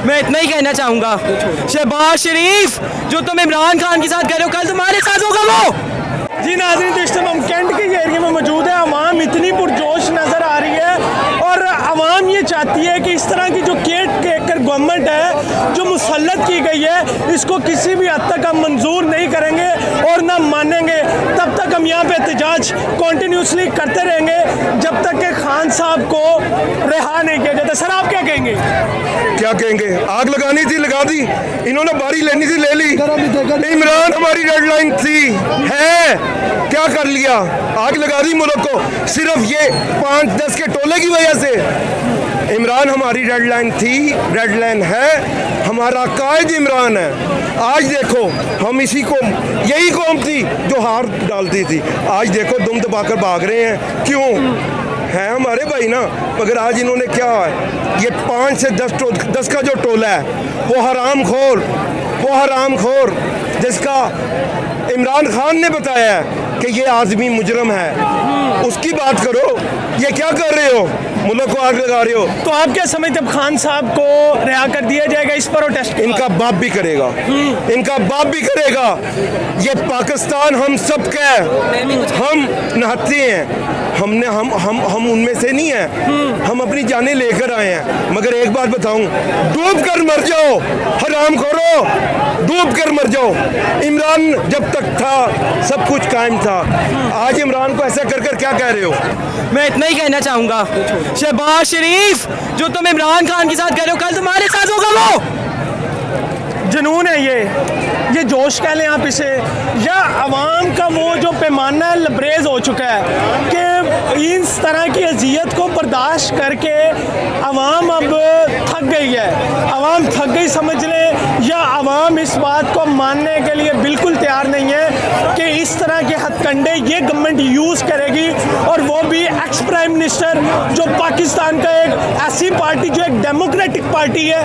मैं इतना ही कहना चाहूँगा, शहबाज शरीफ जो तुम इमरान खान के साथ कर रहे हो, कल तुम्हारे साथ होगा वो। जी नाज़रीन, इस टाइम हम कैंट के एरिया में मौजूद है। अवाम इतनी पुरजोश नज़र आ रही है और अवाम ये चाहती है कि इस तरह की जो केयर टेकर गवर्नमेंट है जो मुसल्लत की गई है, इसको किसी भी हद तक हम मंजूर नहीं करेंगे और ना मानेंगे। तब तक हम यहाँ पे एहतजाज कंटिन्यूसली करते रहेंगे जब तक कि खान साहब को रिहा नहीं किया जाता। सर, आप क्या कहेंगे? क्या कहेंगे? आग लगानी थी लगा दी, इन्होंने बारी लेनी थी ले ली। इमरान हमारी डेडलाइन थी है, क्या कर लिया? आग लगा दी मुल्क को, सिर्फ ये 5-10 के टोले की वजह से। इमरान हमारी डेडलाइन थी, डेडलाइन है, हमारा कायद इमरान है। आज देखो हम इसी को, यही कौम थी जो हार डालती थी, आज देखो दुम दबाकर भाग रहे हैं। क्यों? हैं हमारे भाई ना, मगर आज इन्होंने क्या है, ये 5 से 10 का जो टोला है वो हराम खोर जिसका इमरान खान ने बताया है कि ये आदमी मुजरम है, उसकी बात करो। ये क्या कर रहे हो? मुल्क को आग लगा रहे हो। तो आप क्या समझते हैं हम साहब को रिहा कर दिया जाएगा इस प्रोटेस्ट? इनका बाप भी करेगा, इनका बाप भी करेगा। ये पाकिस्तान हम सब का है, हम नहाते हैं, हम उनमें से नहीं है, हम अपनी जानें लेकर आए हैं। मगर एक बात बताऊं, डूब कर मर जाओ, हराम खोरो, डूब कर मर जाओ। इमरान जब तक था सब कुछ कायम था, आज इमरान को ऐसा कर कर क्या कह रहे हो? मैं इतना ही कहना चाहूँगा, शहबाज शरीफ जो तुम इमरान खान के साथ कर रहे हो, कल तुम्हारे साथ होगा वो। जुनून है ये जोश कह लें आप इसे, या अवाम का वो जो पैमाना लबरेज हो चुका है कि इस तरह की अजियत को बर्दाश्त करके अवाम अब थक गई है। अवाम थक गई समझ लें, या अवाम इस बात को मानने के लिए बिल्कुल तैयार नहीं है कि इस तरह के हथकंडे ये गवर्नमेंट यूज़ करेगी, और वो भी एक्स प्राइम मिनिस्टर जो पाकिस्तान का एक ऐसी पार्टी जो एक डेमोक्रेटिक पार्टी है।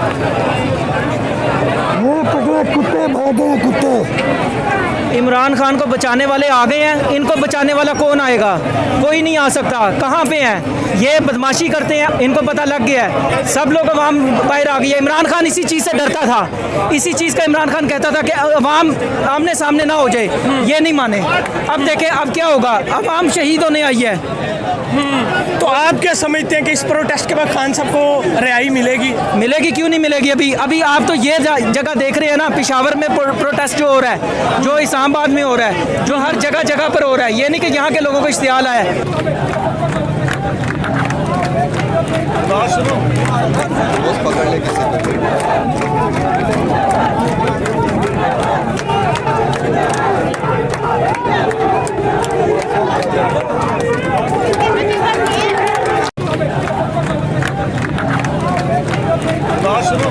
कुत्ते भागे हैं, कुत्ते। इमरान खान को बचाने वाले आ गए हैं, इनको बचाने वाला कौन आएगा? कोई नहीं आ सकता। कहाँ पे हैं ये? बदमाशी करते हैं, इनको पता लग गया है। सब लोग अवाम बाहर आ गई है। इमरान खान इसी चीज़ से डरता था, इसी चीज़ का इमरान खान कहता था कि अवाम आमने सामने ना हो जाए, ये नहीं माने। अब देखें अब क्या होगा, अवाम शहीद होने आई है। तो आप क्या समझते हैं कि इस प्रोटेस्ट के बाद खान साहब को रिहाई मिलेगी? मिलेगी, क्यों नहीं मिलेगी? अभी आप तो ये जगह देख रहे हैं ना, पेशावर में प्रोटेस्ट जो हो रहा है, जो इस्लामाबाद में हो रहा है, जो हर जगह जगह पर हो रहा है। ये नहीं कि यहाँ के लोगों को इश्तियाल आया है। सुनो